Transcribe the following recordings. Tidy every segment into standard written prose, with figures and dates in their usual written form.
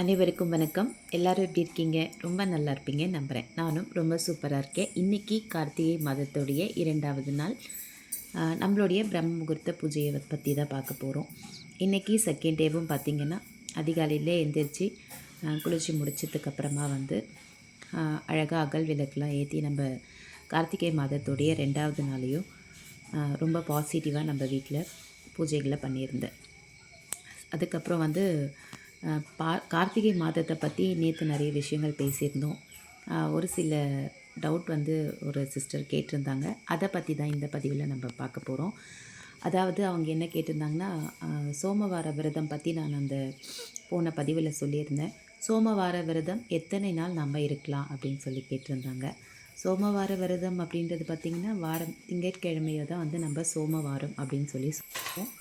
அனைவருக்கும் வணக்கம். எல்லாரும் எப்படி இருக்கீங்க? ரொம்ப நல்லா இருப்பீங்கன்னு நம்புகிறேன். நானும் ரொம்ப சூப்பராக இருக்கேன். இன்றைக்கி கார்த்திகை மாதத்துடைய 2வது நாள். நம்மளுடைய பிரம்ம முகூர்த்த பூஜையை பற்றி தான் பார்க்க போகிறோம். இன்றைக்கி செகண்ட் டேவும் பார்த்திங்கன்னா அதிகாலையிலே எந்திரிச்சு குளித்து முடிச்சதுக்கப்புறமா வந்து அழகாக அகல் விளக்குலாம் ஏற்றி நம்ம கார்த்திகை மாதத்துடைய 2வது நாளையும் ரொம்ப பாசிட்டிவாக நம்ம வீட்டில் பூஜைகளை பண்ணியிருந்தேன். அதுக்கப்புறம் வந்து கார்த்திகை மாதத்தை பற்றி நேற்று நிறைய விஷயங்கள் பேசியிருந்தோம். ஒரு சில டவுட் வந்து ஒரு சிஸ்டர் கேட்டிருந்தாங்க. அதை பற்றி தான் இந்த பதிவில் நம்ம பார்க்க போகிறோம். அதாவது அவங்க என்ன கேட்டிருந்தாங்கன்னா, சோமவார விரதம் பற்றி நான் அந்த போன பதிவில் சொல்லியிருந்தேன். சோமவார விரதம் எத்தனை நாள் நம்ம இருக்கலாம் அப்படின்னு சொல்லி கேட்டிருந்தாங்க. சோமவார விரதம் அப்படின்றது பார்த்திங்கன்னா வாரம் திங்கட்கிழமையை தான் வந்து நம்ம சோமவாரம் அப்படின்னு சொல்லி சொல்லுவோம்.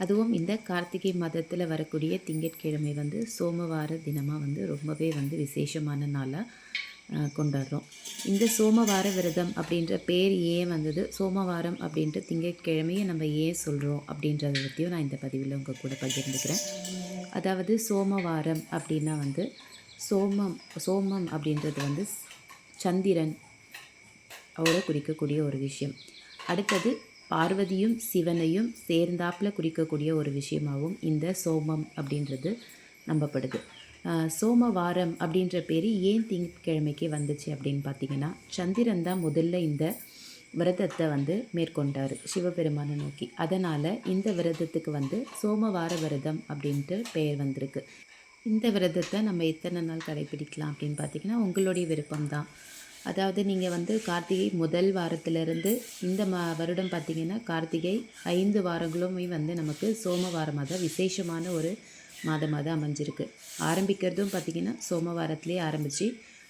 அதுவும் இந்த கார்த்திகை மாதத்தில் வரக்கூடிய திங்கட்கிழமை வந்து சோமவார தினமாக வந்து ரொம்பவே வந்து விசேஷமான நாளாக கொண்டாடுறோம். இந்த சோமவார விரதம் அப்படின்ற பேர் ஏன் வந்தது, சோமவாரம் அப்படின்ட்டு திங்கட்கிழமையை நம்ம ஏன் சொல்கிறோம் அப்படின்றத பற்றியும் நான் இந்த பதிவில் உங்கள் கூட பகிர்ந்துக்கிறேன். அதாவது சோமவாரம் அப்படின்னா வந்து சோமம் அப்படின்றது வந்து சந்திரன் அவரை குறிக்கக்கூடிய ஒரு விஷயம். அடுத்தது பார்வதியும் சிவனையும் சேர்ந்தாப்பில் குறிக்கக்கூடிய ஒரு விஷயமாகவும் இந்த சோமம் அப்படின்றது நம்பப்படுது. சோமவாரம் அப்படின்ற பேர் ஏன் திங்கட்கிழமைக்கு வந்துச்சு அப்படின்னு பார்த்திங்கன்னா, சந்திரன் தான் முதல்ல இந்த விரதத்தை வந்து மேற்கொண்டார் சிவபெருமானை நோக்கி. அதனால் இந்த விரதத்துக்கு வந்து சோமவார விரதம் அப்படின்ட்டு பெயர் வந்திருக்கு. இந்த விரதத்தை நம்ம எத்தனை நாள் கடைப்பிடிக்கலாம் அப்படின்னு பார்த்திங்கன்னா உங்களுடைய விருப்பம்தான். அதாவது நீங்கள் வந்து கார்த்திகை முதல் வாரத்திலிருந்து இந்த வருடம் பார்த்திங்கன்னா கார்த்திகை 5 வாரங்களுமே வந்து நமக்கு சோமவாரமாக தான் விசேஷமான ஒரு மாதமாக தான் அமைஞ்சிருக்கு. ஆரம்பிக்கிறதும் பார்த்திங்கன்னா சோமவாரத்திலே ஆரம்பித்து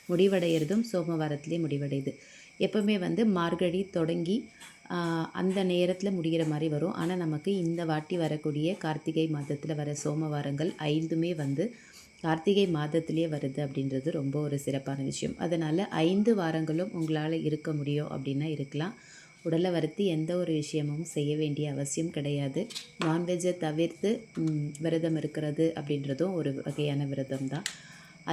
முடிவடைகிறதும் சோமவாரத்திலே முடிவடையுது. எப்போவுமே வந்து மார்கழி தொடங்கி அந்த நேரத்தில் முடிகிற மாதிரி வரும். ஆனால் நமக்கு இந்த வாட்டி வரக்கூடிய கார்த்திகை மாதத்தில் வர சோமவாரங்கள் 5மே வந்து கார்த்திகை மாதத்திலே வருது அப்படின்றது ரொம்ப ஒரு சிறப்பான விஷயம். அதனால் 5 வாரங்களும் உங்களால் இருக்க முடியும் அப்படின்னா இருக்கலாம். உடலை வருத்தி எந்த ஒரு விஷயமும் செய்ய வேண்டிய அவசியம் கிடையாது. நான்வெஜ்ஜை தவிர்த்து விரதம் இருக்கிறது அப்படின்றதும் ஒரு வகையான விரதம் தான்.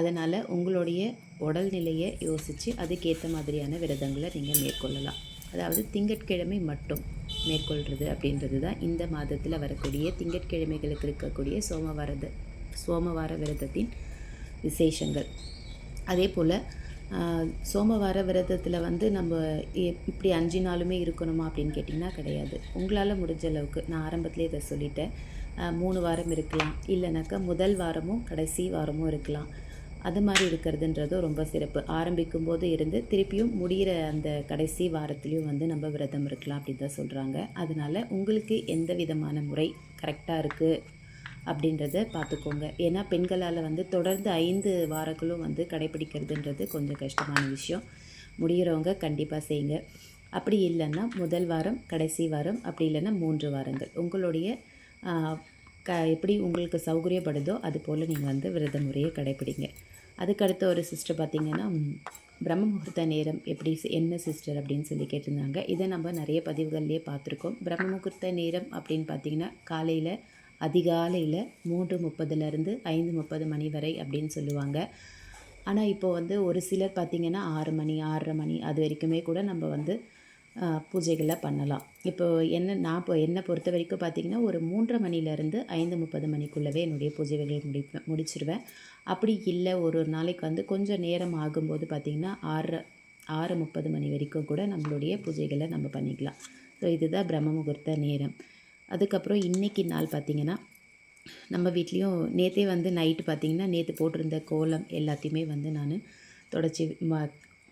அதனால் உங்களுடைய உடல்நிலையை யோசித்து அதுக்கேற்ற மாதிரியான விரதங்களை நீங்கள் மேற்கொள்ளலாம். அதாவது திங்கட்கிழமை மட்டும் மேற்கொள்கிறது அப்படின்றது தான் இந்த மாதத்தில் வரக்கூடிய திங்கட்கிழமைகளுக்கு இருக்கக்கூடிய சோமவார விரதத்தின் விசேஷங்கள். அதே போல் சோமவார விரதத்தில் வந்து நம்ம இப்படி 5 நாளுமே இருக்கணுமா அப்படின்னு கேட்டிங்கன்னா கிடையாது. உங்களால் முடிஞ்ச அளவுக்கு நான் ஆரம்பத்திலே இதை சொல்லிட்டேன். 3 வாரம் இருக்கலாம், இல்லைனாக்கா முதல் வாரமும் கடைசி வாரமும் இருக்கலாம். அது மாதிரி இருக்கிறதுன்றதும் ரொம்ப சிறப்பு. ஆரம்பிக்கும் போது இருந்து திருப்பியும் முடிகிற அந்த கடைசி வாரத்துலேயும் வந்து நம்ம விரதம் இருக்கலாம் அப்படின்னு தான் சொல்கிறாங்க. அதனால் உங்களுக்கு எந்த விதமான முறை கரெக்டாக இருக்குது அப்படின்றத பார்த்துக்கோங்க. ஏன்னா பெண்களால் வந்து தொடர்ந்து 5 வாரங்களும் வந்து கடைப்பிடிக்கிறதுன்றது கொஞ்சம் கஷ்டமான விஷயம். முடிகிறவங்க கண்டிப்பாக செய்யுங்க. அப்படி இல்லைன்னா முதல் வாரம் கடைசி வாரம், அப்படி இல்லைன்னா 3 வாரங்கள் உங்களுடைய எப்படி உங்களுக்கு சௌகரியப்படுதோ அது போல் நீங்கள் வந்து விரத முறையை கடைப்பிடிங்க. அதுக்கடுத்த ஒரு சிஸ்டர் பார்த்திங்கன்னா, பிரம்ம முகூர்த்த நேரம் எப்படி என்ன சிஸ்டர் அப்படின்னு சொல்லி கேட்டிருந்தாங்க. இதை நம்ம நிறைய பதிவுகள்லேயே பார்த்துருக்கோம். பிரம்ம முகூர்த்த நேரம் அப்படின்னு பார்த்திங்கன்னா காலையில் அதிகாலையில் 3:30லேருந்து 5:30 மணி வரை அப்படின்னு சொல்லுவாங்க. ஆனால் இப்போது வந்து ஒரு சிலர் பார்த்திங்கன்னா 6 மணி 6:30 மணி அது வரைக்குமே கூட நம்ம வந்து பூஜைகளை பண்ணலாம். இப்போது என்னை பொறுத்த வரைக்கும் பார்த்திங்கன்னா ஒரு 3:30 மணிலேருந்து 5:30 மணிக்குள்ளவே என்னுடைய பூஜைகளை முடிச்சிடுவேன். அப்படி இல்லை ஒரு நாளைக்கு வந்து கொஞ்சம் நேரம் ஆகும்போது பார்த்திங்கன்னா 6:30 மணி வரைக்கும் கூட நம்மளுடைய பூஜைகளை நம்ம பண்ணிக்கலாம். ஸோ இதுதான் பிரம்ம முகூர்த்த நேரம். அதுக்கப்புறம் இன்றைக்கி நாள் பார்த்திங்கன்னா நம்ம வீட்லேயும் நேற்றே வந்து நைட்டு பார்த்திங்கன்னா நேற்று போட்டிருந்த கோலம் எல்லாத்தையுமே வந்து நான் தொடச்சி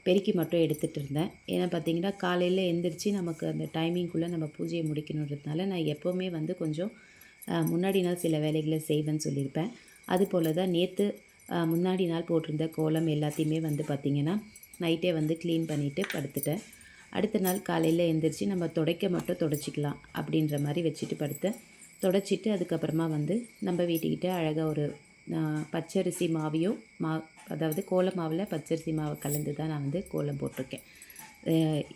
பெருக்கி மட்டும் எடுத்துகிட்டு இருந்தேன். ஏன்னா பார்த்திங்கன்னா காலையில் எழுந்திரிச்சு நமக்கு அந்த டைமிங்குள்ளே நம்ம பூஜையை முடிக்கணுன்றதுனால நான் எப்போவுமே வந்து கொஞ்சம் முன்னாடி நாள் சில வேலைகளை செய்வேன்னு சொல்லியிருப்பேன். அதுபோல் தான் நேற்று முன்னாடி நாள் போட்டிருந்த கோலம் எல்லாத்தையுமே வந்து பார்த்திங்கன்னா நைட்டே வந்து க்ளீன் பண்ணிவிட்டு படுத்துட்டேன். அடுத்த நாள் காலையில் எழுந்திரிச்சு நம்ம மட்டும் தொடச்சிக்கலாம் அப்படின்ற மாதிரி வச்சுட்டு படுத்தேன். தொடச்சிட்டு அதுக்கப்புறமா வந்து நம்ம வீட்டுக்கிட்ட அழகாக ஒரு பச்சரிசி மாவையும் அதாவது கோல மாவில் பச்சரிசி மாவை கலந்து தான் நான் வந்து கோலம் போட்டிருக்கேன்.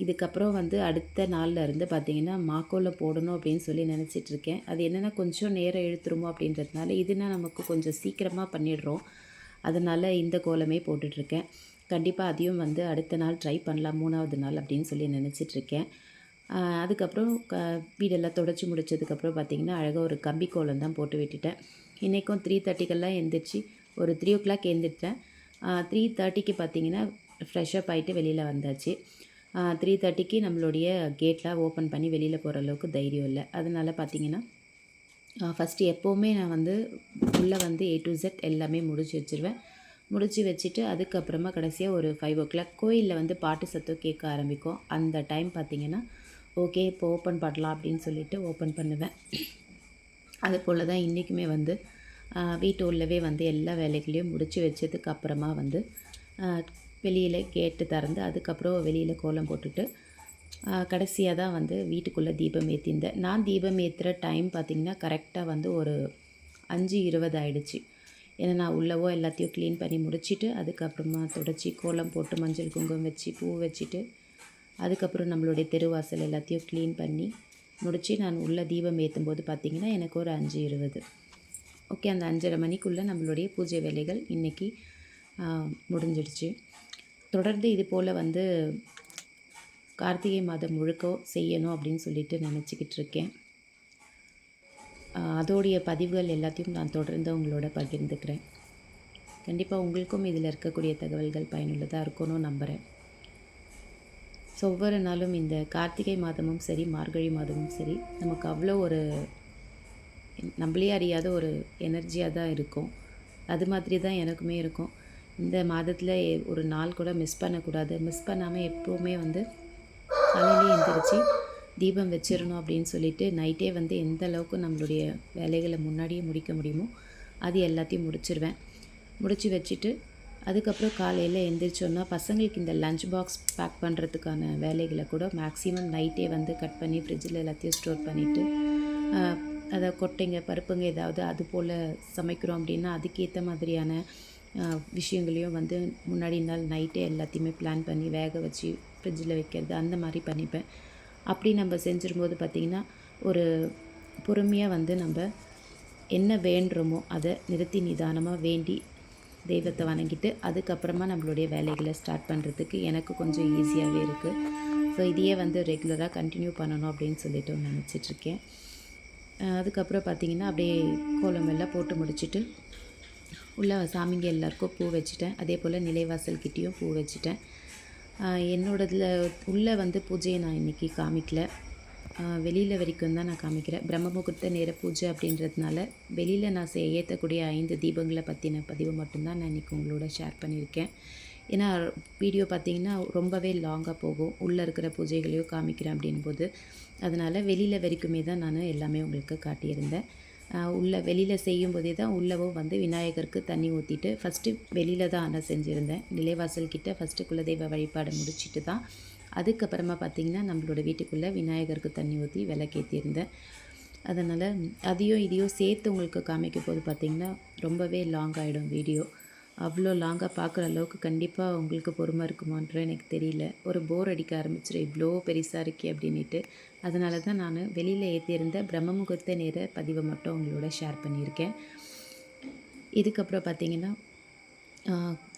இதுக்கப்புறம் வந்து அடுத்த நாளில் இருந்து பார்த்திங்கன்னா மாக்கோலம் போடணும் அப்படின்னு சொல்லி நினச்சிட்ருக்கேன். அது என்னென்னா கொஞ்சம் நேரம் இழுத்துருமோ அப்படின்றதுனால இதுனா நமக்கு கொஞ்சம் சீக்கிரமாக பண்ணிடுறோம். அதனால் இந்த கோலமே போட்டுட்ருக்கேன். கண்டிப்பாக அதையும் வந்து அடுத்த நாள் ட்ரை பண்ணலாம், 3வது நாள் அப்படின்னு சொல்லி நினச்சிட்ருக்கேன். அதுக்கப்புறம் வீடெல்லாம் தொடச்சி முடித்ததுக்கப்புறம் பார்த்திங்கன்னா அழகாக ஒரு கம்பி கோலம் தான் போட்டு விட்டுட்டேன். இன்றைக்கும் 3:30க்கெல்லாம் எழுந்திரிச்சி ஒரு 3:00 எழுந்திரிட்டேன். 3:30க்கு பார்த்திங்கன்னா ஃப்ரெஷ்ஷப் ஆகிட்டு வெளியில் வந்தாச்சு. 3:30க்கு நம்மளுடைய கேட்லாம் ஓப்பன் பண்ணி வெளியில் போகிற அளவுக்கு தைரியம் இல்லை. அதனால் பார்த்திங்கன்னா ஃபஸ்ட்டு எப்போவுமே நான் வந்து உள்ளே வந்து A to Z எல்லாமே முடிச்சு வச்சுருவேன். முடிச்சு வச்சுட்டு அதுக்கப்புறமா கடைசியாக ஒரு 5:00 கோயிலில் வந்து பாட்டு சத்தம் கேட்க ஆரம்பிக்கும். அந்த டைம் பார்த்திங்கன்னா ஓகே இப்போ ஓப்பன் பண்ணலாம் அப்படின்னு சொல்லிவிட்டு ஓப்பன் பண்ணுவேன். அது போல் தான் இன்றைக்குமே வந்து வீட்டு உள்ளவே வந்து எல்லா வேலைகளையும் முடித்து வச்சதுக்கு அப்புறமா வந்து வெளியில் கேட்டு திறந்து அதுக்கப்புறம் வெளியில் கோலம் போட்டுட்டு கடைசியாக தான் வந்து வீட்டுக்குள்ளே தீபம் ஏற்றிருந்தேன். நான் தீபம் ஏற்றுற டைம் பார்த்திங்கன்னா கரெக்டாக வந்து ஒரு 5:20 ஆகிடுச்சு. ஏன்னா நான் உள்ளவோ எல்லாத்தையும் க்ளீன் பண்ணி முடிச்சுட்டு அதுக்கப்புறமா தொடச்சி கோலம் போட்டு மஞ்சள் குங்குமம் வச்சு பூ வச்சுட்டு அதுக்கப்புறம் நம்மளுடைய தெருவாசல் எல்லாத்தையும் க்ளீன் பண்ணி முடித்து நான் உள்ளே தீபம் ஏற்றும்போது பார்த்திங்கன்னா எனக்கு ஒரு 5:20. ஓகே, அந்த 5:30 மணிக்குள்ளே நம்மளுடைய பூஜை வேலைகள் இன்றைக்கி முடிஞ்சிடுச்சு. தொடர்ந்து இது போல் வந்து கார்த்திகை மாதம் முழுக்க செய்யணும் அப்படின்னு சொல்லிட்டு நினச்சிக்கிட்டு இருக்கேன். அதோடைய பதிவுகள் எல்லாத்தையும் நான் தொடர்ந்து உங்களோட பகிர்ந்துக்கிறேன். கண்டிப்பாக உங்களுக்கும் இதில் இருக்கக்கூடிய தகவல்கள் பயனுள்ளதாக இருக்கணும்னு நம்புகிறேன். ஸோ ஒவ்வொரு நாளும் இந்த கார்த்திகை மாதமும் சரி மார்கழி மாதமும் சரி நமக்கு அவ்வளோ ஒரு நம்மளே அறியாத ஒரு எனர்ஜியாக தான் இருக்கும். அது மாதிரி தான் எனக்குமே இருக்கும். இந்த மாதத்தில் ஒரு நாள் கூட மிஸ் பண்ணக்கூடாது. மிஸ் பண்ணாமல் எப்போவுமே வந்து காலையிலே எழுந்திரிச்சு தீபம் வச்சிடணும் அப்படின்னு சொல்லிட்டு நைட்டே வந்து எந்த அளவுக்கு நம்மளுடைய வேலைகளை முன்னாடியே முடிக்க முடியுமோ அது எல்லாத்தையும் முடிச்சிடுவேன். முடித்து வச்சுட்டு அதுக்கப்புறம் காலையில் எழுந்திரிச்சோன்னா பசங்களுக்கு இந்த லஞ்ச் பாக்ஸ் பேக் பண்ணுறதுக்கான வேலைகளை கூட மேக்ஸிமம் நைட்டே வந்து கட் பண்ணி ஃப்ரிட்ஜில் எல்லாத்தையும் ஸ்டோர் பண்ணிவிட்டு அதை கொட்டைங்க பருப்புங்க ஏதாவது அது போல் சமைக்கிறோம் அப்படின்னா அதுக்கேற்ற மாதிரியான விஷயங்களையும் வந்து முன்னாடி நாள் நைட்டே எல்லாத்தையுமே பிளான் பண்ணி வேக வச்சு ஃப்ரிட்ஜில் வைக்கிறது அந்த மாதிரி பண்ணிப்பேன். அப்படி நம்ம செஞ்சிரும்போது பார்த்திங்கன்னா ஒரு பொறுமையாக வந்து நம்ம என்ன வேண்டுறோமோ அதை நிறுத்தி நிதானமாக வேண்டி தெய்வத்தை வணங்கிட்டு அதுக்கப்புறமா நம்மளுடைய வேலைகளை ஸ்டார்ட் பண்ணுறதுக்கு எனக்கு கொஞ்சம் ஈஸியாகவே இருக்குது. ஸோ இதையே வந்து ரெகுலராக கண்டினியூ பண்ணணும் அப்படின்னு சொல்லிட்டு நினச்சிட்ருக்கேன். அதுக்கப்புறம் பார்த்திங்கன்னா அப்படியே கோலம் எல்லாம் போட்டு முடிச்சுட்டு உள்ள சாமிங்க எல்லாருக்கும் பூ வச்சுட்டேன். அதே போல் நிலைவாசல்கிட்டேயும் பூ வச்சுட்டேன். என்னோடதில் உள்ளே வந்து பூஜையை நான் இன்றைக்கி காமிக்கல. வெளியில் வரைக்கும் தான் நான் காமிக்கிறேன். பிரம்ம முகூர்த்த நேர பூஜை அப்படின்றதுனால வெளியில் நான் ஏற்றக்கூடிய 5 தீபங்களை பற்றின பதிவு மட்டும்தான் நான் இன்றைக்கி உங்களோட ஷேர் பண்ணியிருக்கேன். ஏன்னா வீடியோ பார்த்திங்கன்னா ரொம்பவே லாங்காக போகும். உள்ளே இருக்கிற பூஜைகளையும் காமிக்கிறேன் அப்படின்போது அதனால் வெளியில் வரைக்குமே தான் நான் எல்லாமே உங்களுக்கு காட்டியிருந்தேன். வெளியில் செய்யும்போதே தான் உள்ளவும் வந்து விநாயகருக்கு தண்ணி ஊற்றிட்டு ஃபஸ்ட்டு வெளியில் தான் நான் செஞ்சுருந்தேன். நிலைவாசல் கிட்ட ஃபஸ்ட்டு குலதெய்வ வழிபாடு முடிச்சுட்டு தான் அதுக்கப்புறமா பார்த்திங்கன்னா நம்மளோட வீட்டுக்குள்ளே விநாயகருக்கு தண்ணி ஊற்றி விளக்கேற்றியிருந்தேன். அதனால் அதையும் இதையும் சேர்த்து உங்களுக்கு காமிக்கும் போது பார்த்திங்கன்னா ரொம்பவே லாங் ஆகிடும் வீடியோ. அவ்வளோ லாங்காக பார்க்குற அளவுக்கு கண்டிப்பாக உங்களுக்கு பொறுமை இருக்குமான்ற எனக்கு தெரியல. ஒரு போர் அடிக்க ஆரம்பிச்சிடும் இவ்வளோ பெருசாக இருக்கே அப்படின்ட்டு. அதனால தான் நான் வெளியில் ஏற்றியிருந்த பிரம்ம முகூர்த்த நேர பதிவை மட்டும் உங்களோட ஷேர் பண்ணியிருக்கேன். இதுக்கப்புறம் பார்த்திங்கன்னா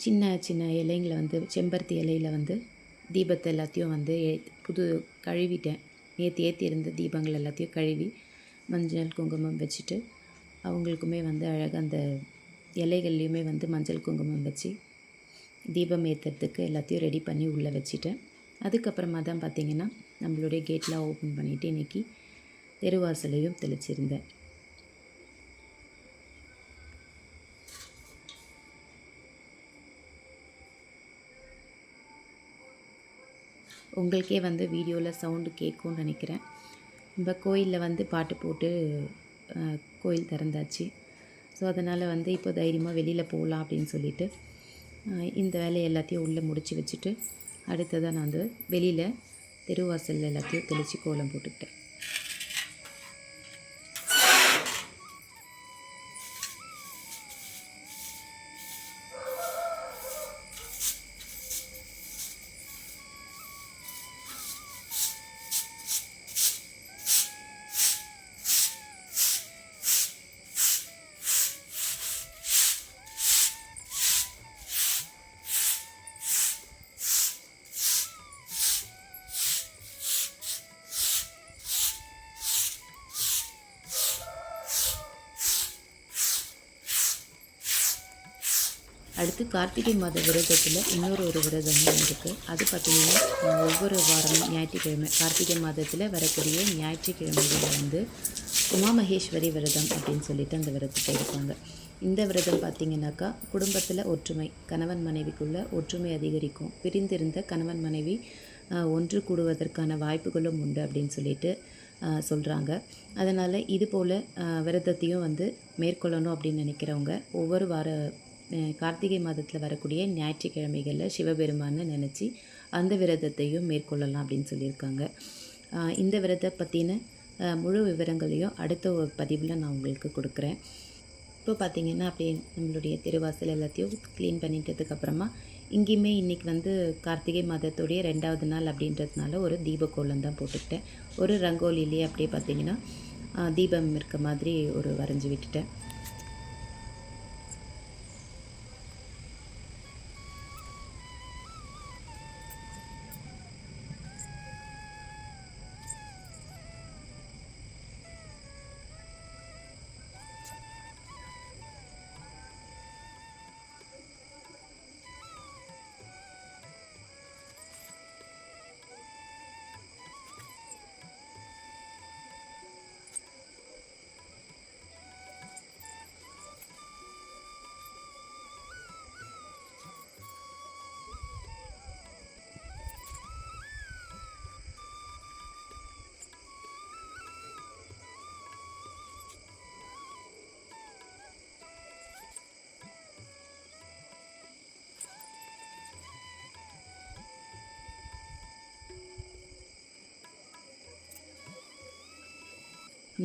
சின்ன சின்ன இலைங்களை வந்து செம்பருத்தி இலையில் வந்து தீபத்தை எல்லாத்தையும் வந்து கழுவிட்டேன். ஏற்றியிருந்த தீபங்கள் எல்லாத்தையும் கழுவி மஞ்சள் குங்குமம் வச்சுட்டு அவங்களுக்குமே வந்து அழகாக அந்த இலைகள்லையுமே வந்து மஞ்சள் குங்குமம் வச்சு தீபம் ஏற்றுறதுக்கு எல்லாத்தையும் ரெடி பண்ணி உள்ளே வச்சுட்டேன். அதுக்கப்புறமா தான் பார்த்திங்கன்னா நம்மளுடைய கேட்லாம் ஓப்பன் பண்ணிவிட்டு இன்றைக்கி தெருவாசலையும் தெளிச்சிருந்தேன். உங்களுக்கே வந்து வீடியோவில் சவுண்டு கேட்கும்னு நினைக்கிறேன். நம்ம கோயிலில் வந்து பாட்டு போட்டு கோயில் திறந்தாச்சு. ஸோ அதனால் வந்து இப்போ தைரியமாக வெளியில் போகலாம் அப்படின்னு சொல்லிவிட்டு இந்த வேலையை எல்லாத்தையும் உள்ளே முடித்து வச்சுட்டு அடுத்ததாக நான் வந்து வெளியில் தெருவாசல் எல்லாத்தையும் தெளித்து கோலம் போட்டுக்கிட்டேன். அடுத்து கார்த்திகை மாத விரதத்தில் ஒரு விரதமும் இருக்குது. அது பார்த்திங்கன்னா ஒவ்வொரு வாரமும் ஞாயிற்றுக்கிழமை கார்த்திகை மாதத்தில் வரக்கூடிய ஞாயிற்றுக்கிழமைகளில் வந்து உமா மகேஸ்வரி விரதம் அப்படின்னு சொல்லிட்டு அந்த விரதத்தை எடுப்பாங்க. இந்த விரதம் பார்த்திங்கனாக்கா குடும்பத்தில் ஒற்றுமை, கணவன் மனைவிக்குள்ள ஒற்றுமை அதிகரிக்கும். பிரிந்திருந்த கணவன் மனைவி ஒன்று கூடுவதற்கான வாய்ப்புகளும் உண்டு அப்படின்னு சொல்லிட்டு சொல்கிறாங்க. அதனால் இது போல் விரதத்தையும் வந்து மேற்கொள்ளணும் அப்படின்னு நினைக்கிறவங்க ஒவ்வொரு கார்த்திகை மாதத்தில் வரக்கூடிய ஞாயிற்றுக்கிழமைகளில் சிவபெருமானை நினச்சி அந்த விரதத்தையும் மேற்கொள்ளலாம் அப்படின்னு சொல்லியிருக்காங்க. இந்த விரதத்தை பற்றின முழு விவரங்களையும் அடுத்த ஒரு பதிவில் நான் உங்களுக்கு கொடுக்குறேன். இப்போ பார்த்திங்கன்னா அப்படியே நம்மளுடைய திருவாசல் எல்லாத்தையும் க்ளீன் பண்ணிட்டதுக்கப்புறமா இங்கேயுமே இன்றைக்கி வந்து கார்த்திகை மாதத்துடைய 2வது நாள் அப்படின்றதுனால ஒரு தீபக்கோலம் தான் போட்டுக்கிட்டேன். ஒரு ரங்கோலிலேயே அப்படியே பார்த்திங்கன்னா தீபம் இருக்க மாதிரி ஒரு வரைஞ்சி விட்டுட்டேன்.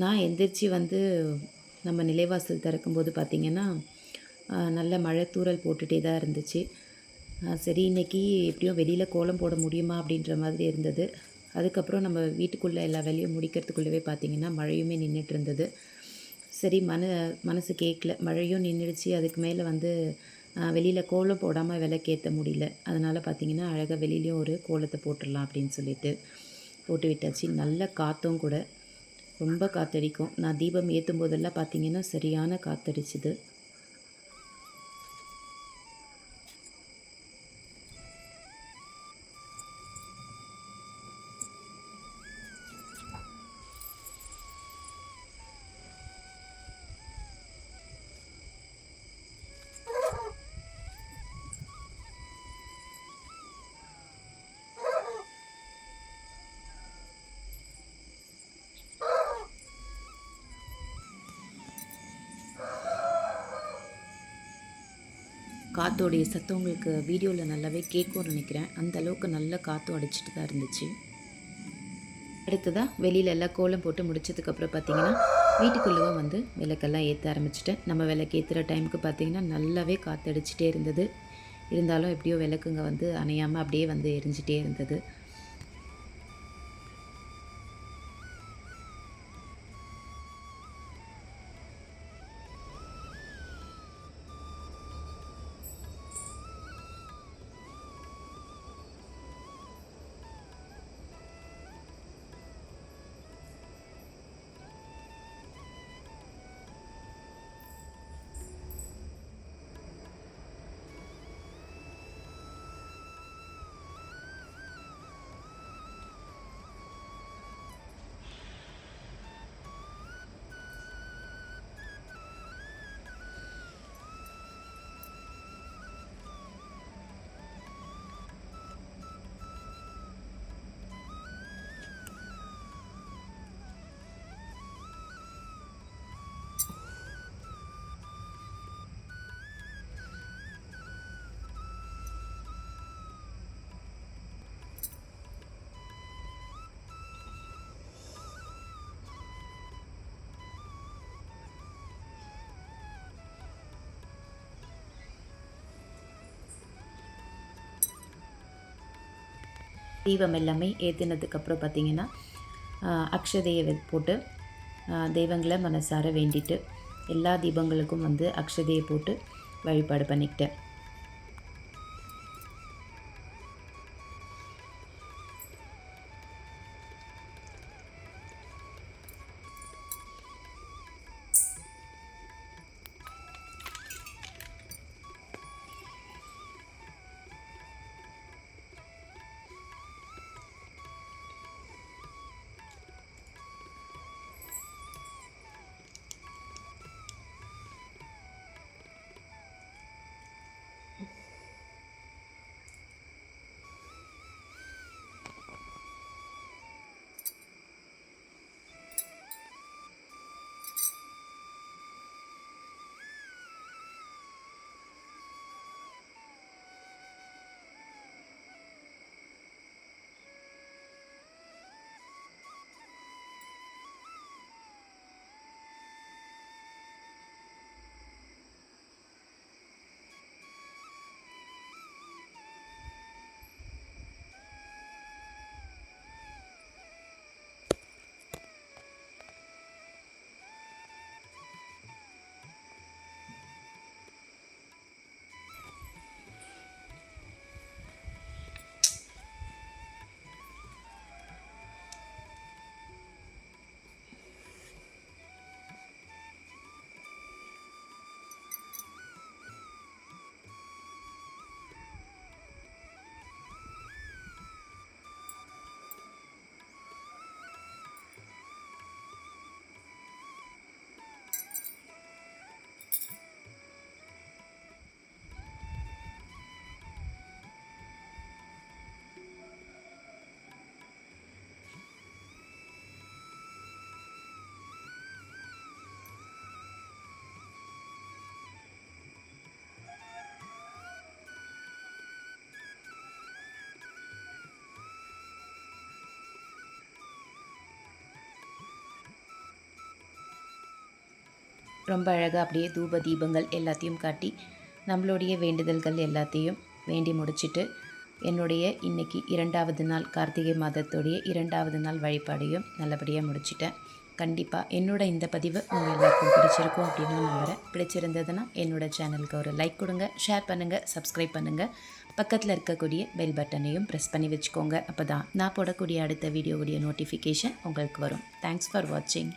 நான் எந்திரிச்சு வந்து நம்ம நிலைவாசல் திறக்கும்போது பார்த்திங்கன்னா நல்ல மழை தூறல் போட்டுகிட்டே தான் இருந்துச்சு. சரி இன்றைக்கி எப்படியும் வெளியில் கோலம் போட முடியுமா அப்படின்ற மாதிரி இருந்தது. அதுக்கப்புறம் நம்ம வீட்டுக்குள்ளே எல்லா வேலையும் முடிக்கிறதுக்குள்ளவே பார்த்திங்கன்னா மழையுமே நின்றுட்டு இருந்தது. சரி மனசு கேட்கல, மழையும் நின்றுடுச்சு. அதுக்கு மேலே வந்து வெளியில் கோலம் போடாமல் விளக்கேற்ற முடியல. அதனால் பார்த்திங்கன்னா அழகாக வெளியிலையும் ஒரு கோலத்தை போட்டுடலாம் அப்படின்னு சொல்லிட்டு போட்டு விட்டாச்சு. நல்ல காற்றும் கூட, ரொம்ப காற்றடிக்கும். நான் தீபம் ஏற்றும் போதெல்லாம் பார்த்திங்கன்னா சரியான காற்றடிச்சுது. காற்றோடைய சத்தம் உங்களுக்கு வீடியோவில் நல்லாவே கேட்கும்னு நினைக்கிறேன். அந்த அளவுக்கு நல்ல காற்றும் அடிச்சுட்டு தான் இருந்துச்சு. அடுத்ததாக வெளியில் எல்லாம் கோலம் போட்டு முடிச்சதுக்கப்புறம் பார்த்திங்கன்னா வீட்டுக்குள்ளேவும் வந்து விளக்கெல்லாம் ஏற்ற ஆரம்பிச்சிட்டேன். நம்ம விளக்கு ஏற்றுற டைமுக்கு பார்த்திங்கன்னா நல்லாவே காற்றடிச்சிட்டே இருந்தது. இருந்தாலும் எப்படியோ விளக்குங்க வந்து அணையாமல் அப்படியே வந்து எரிஞ்சிட்டே இருந்தது. தீபம் எல்லாமே ஏற்றினதுக்கப்புறம் பார்த்திங்கன்னா அக்ஷதையை போட்டு தெய்வங்களை மனசார வேண்டிட்டு எல்லா தீபங்களுக்கும் வந்து அக்ஷதையை போட்டு வழிபாடு பண்ணிக்கிட்டேன். ரொம்ப அழகாக அப்படியே தூப தீபங்கள் எல்லாத்தையும் காட்டி நம்மளுடைய வேண்டுதல்கள் எல்லாத்தையும் வேண்டி முடிச்சுட்டு என்னுடைய இன்றைக்கி 2வது நாள் கார்த்திகை மாதத்துடைய 2வது நாள் வழிபாடையும் நல்லபடியாக முடிச்சிட்டேன். கண்டிப்பாக என்னோடய இந்த பதிவு உங்கள் எல்லாருக்கும் பிடிச்சிருக்கும் அப்படின்னு நம்புகிறேன். பிடிச்சிருந்ததுன்னா என்னோடய சேனலுக்கு ஒரு லைக் கொடுங்க, ஷேர் பண்ணுங்கள், சப்ஸ்கிரைப் பண்ணுங்கள். பக்கத்தில் இருக்கக்கூடிய பெல் பட்டனையும் ப்ரெஸ் பண்ணி வச்சுக்கோங்க. அப்போ தான் நான் போடக்கூடிய அடுத்த வீடியோவுடைய நோட்டிஃபிகேஷன் உங்களுக்கு வரும். தேங்க்ஸ் ஃபார் வாட்சிங்.